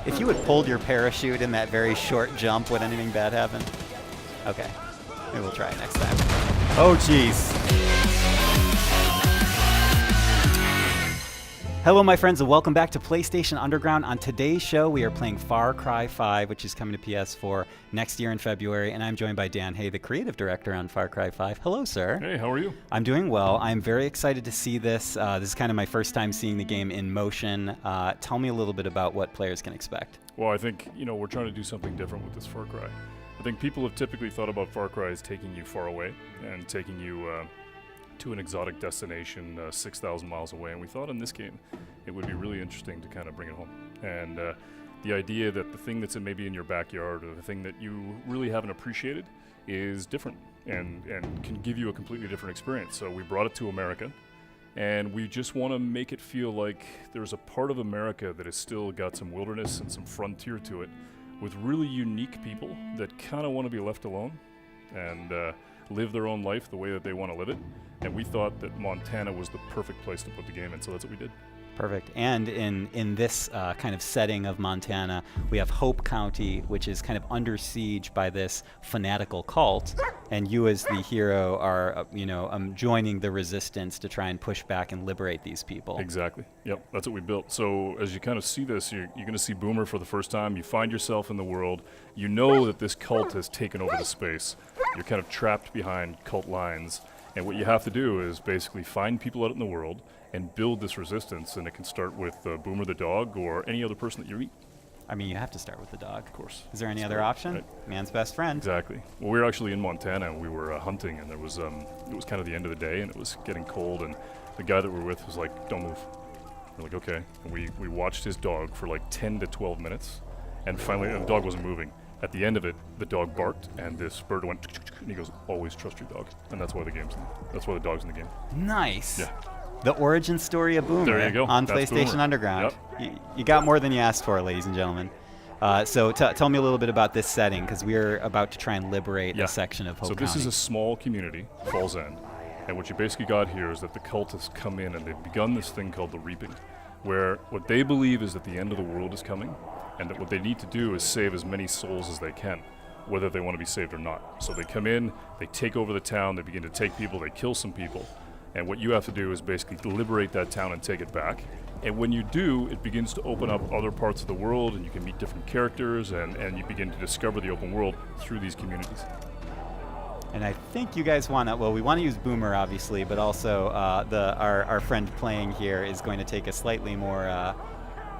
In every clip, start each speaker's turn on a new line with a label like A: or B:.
A: If you had pulled your parachute in that very short jump, would anything bad happen? Okay. Maybe we'll try it next time. Oh, jeez. Hello, my friends, and welcome back to PlayStation Underground. On today's show, we are playing Far Cry 5, which is coming to PS4 next year in February, and I'm joined by Dan Hay, the creative director on Far Cry 5. Hello, sir.
B: Hey, how are you?
A: I'm doing well. I'm very excited to see this. This is kind of my first time seeing the game in motion. Tell me a little bit about what players can expect.
B: Well, I think, we're trying to do something different with this Far Cry. I think people have typically thought about Far Cry as taking you far away and taking you to an exotic destination 6,000 miles away, and we thought in this game it would be really interesting to kind of bring it home. And the idea that the thing that's maybe in your backyard or the thing that you really haven't appreciated is different and can give you a completely different experience. So we brought it to America, and we just want to make it feel like there's a part of America that has still got some wilderness and some frontier to it, with really unique people that kind of want to be left alone and live their own life the way that they want to live it. And we thought that Montana was the perfect place to put the game in, so that's what we did.
A: Perfect. And in this kind of setting of Montana, we have Hope County, which is kind of under siege by this fanatical cult, and you as the hero are, joining the resistance to try and push back and liberate these people.
B: Exactly. Yep, that's what we built. So as you kind of see this, you're going to see Boomer for the first time. You find yourself in the world. You know that this cult has taken over the space. You're kind of trapped behind cult lines. And what you have to do is basically find people out in the world and build this resistance, and it can start with Boomer the dog or any other person that you meet.
A: I mean, you have to start with the dog.
B: Of course.
A: Is there any other option?
B: Right.
A: Man's best friend.
B: Exactly. Well, we were actually in Montana, and we were hunting, and there was it was kind of the end of the day, and it was getting cold, and the guy that we were with was like, "Don't move." We're like, "Okay." And we watched his dog for like 10 to 12 minutes, and finally, the dog wasn't moving. At the end of it, the dog barked, and this bird went, and he goes, "Always trust your dog." And that's why that's why the dog's in the game.
A: Nice.
B: Yeah.
A: The origin story of Boomer
B: There you go.
A: on
B: That's
A: PlayStation
B: Boomer.
A: Underground.
B: Yep.
A: You got more than you asked for, ladies and gentlemen. So tell me a little bit about this setting, because we're about to try and liberate a section of Hope
B: So this
A: County.
B: is a small community, Falls End, and what you basically got here is that the cultists come in and they've begun this thing called the Reaping, where what they believe is that the end of the world is coming, and that what they need to do is save as many souls as they can, whether they want to be saved or not. So they come in, they take over the town, they begin to take people, they kill some people, and what you have to do is basically liberate that town and take it back. And when you do, it begins to open up other parts of the world, and you can meet different characters, and you begin to discover the open world through these communities.
A: And I think you guys want to, well, we want to use Boomer, obviously, but also our friend playing here is going to take a slightly more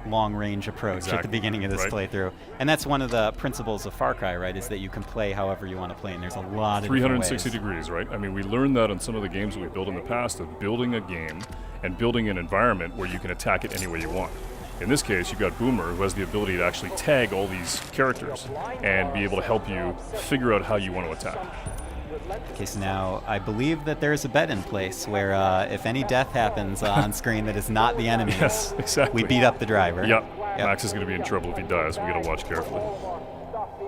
A: long-range approach at the beginning of this playthrough. And that's one of the principles of Far Cry, right, is that you can play however you want to play, and there's a lot of
B: 360 degrees, right? I mean, we learned that on some of the games that we built in the past, of building a game and building an environment where you can attack it any way you want. In this case, you've got Boomer, who has the ability to actually tag all these characters and be able to help you figure out how you want to attack.
A: Okay, so now I believe that there's a bet in place where if any death happens on screen that is not the enemies,
B: Yes, exactly.
A: we beat up the driver.
B: Yep. Max is going to be in trouble if he dies. We got to watch carefully.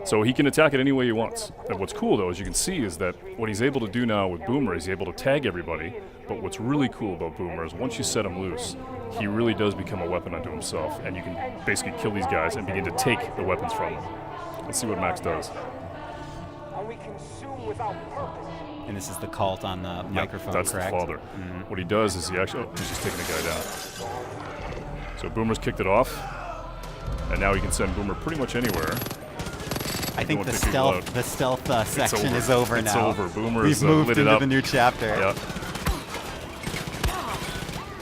B: So he can attack it any way he wants. And what's cool, though, as you can see, is that what he's able to do now with Boomer is he's able to tag everybody. But what's really cool about Boomer is once you set him loose, he really does become a weapon unto himself, and you can basically kill these guys and begin to take the weapons from them. Let's see what Max does.
A: And this is the cult on the microphone,
B: that's
A: correct?
B: the father.
A: Mm-hmm.
B: What he does is he's just taking the guy down. So Boomer's kicked it off, and now he can send Boomer pretty much anywhere.
A: I think the stealth section is over now.
B: It's over. Boomer
A: We've
B: is
A: moved
B: lit it
A: into
B: up.
A: the new chapter.
B: Yep.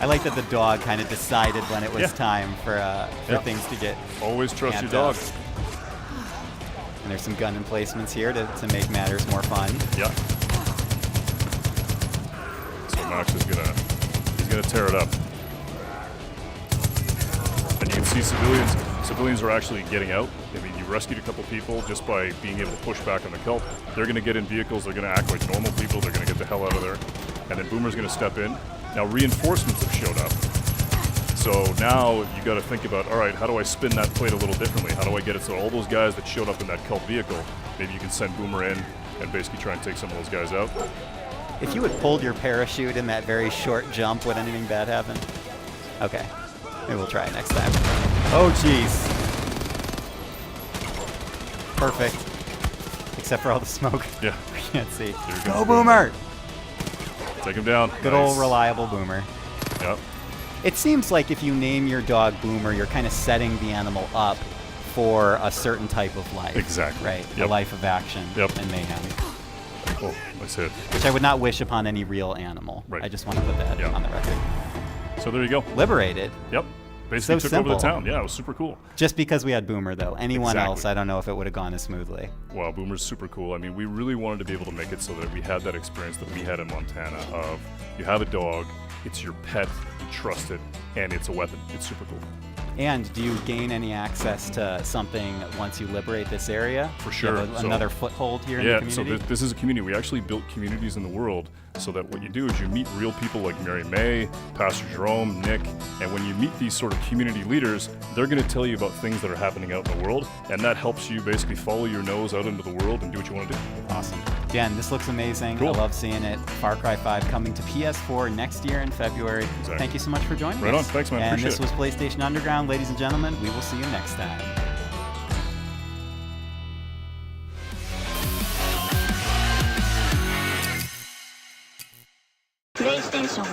A: I like that the dog kind of decided when it was time for things to get
B: Always trust your
A: amped
B: dog.
A: up. And there's some gun emplacements here to make matters more fun.
B: Yeah. So Max is gonna tear it up. And you can see civilians are actually getting out. I mean, you rescued a couple people just by being able to push back on the cult. They're gonna get in vehicles, they're gonna act like normal people, they're gonna get the hell out of there. And then Boomer's gonna step in. Now reinforcements have showed up. So now you got to think about, all right, how do I spin that plate a little differently? How do I get it so all those guys that showed up in that cult vehicle, maybe you can send Boomer in and basically try and take some of those guys out.
A: If you had pulled your parachute in that very short jump, would anything bad happen? Okay. Maybe we'll try it next time. Oh, jeez. Perfect. Except for all the smoke.
B: Yeah.
A: We can't see.
B: Here comes
A: Go, Boomer!
B: Take him down.
A: Good
B: Nice.
A: old reliable Boomer.
B: Yep.
A: It seems like if you name your dog Boomer, you're kind of setting the animal up for a certain type of life.
B: Exactly.
A: Right? A
B: Yep.
A: life of action
B: Yep.
A: and mayhem.
B: Oh, nice hit.
A: Which I would not wish upon any real animal.
B: Right.
A: I just want to put that
B: Yeah.
A: on the record.
B: So there you go.
A: Liberated.
B: Yep. Basically
A: So
B: took over the
A: simple.
B: town. Yeah, it was super cool.
A: Just because we had Boomer, though. Anyone
B: Exactly.
A: else, I don't know if it would have gone as smoothly.
B: Wow, Boomer's super cool. I mean, we really wanted to be able to make it so that we had that experience that we had in Montana of you have a dog, it's your pet, you trust it, and it's a weapon. It's super cool.
A: And do you gain any access to something once you liberate this area?
B: For
A: Do you have
B: sure. So-
A: another foothold here in
B: Yeah,
A: the
B: so
A: community?
B: this is a community. We actually built communities in the world so that what you do is you meet real people like Mary May, Pastor Jerome, Nick, and when you meet these sort of community leaders, they're going to tell you about things that are happening out in the world, and that helps you basically follow your nose out into the world and do what you want to do.
A: Awesome. Dan, this looks amazing.
B: Cool.
A: I love seeing it. Far Cry 5 coming to PS4 next year in February.
B: Exactly.
A: Thank you so much for joining
B: Right
A: us.
B: on. Thanks, man.
A: And
B: Appreciate
A: this was PlayStation Underground. Ladies and gentlemen, we will see you next time.
C: PlayStation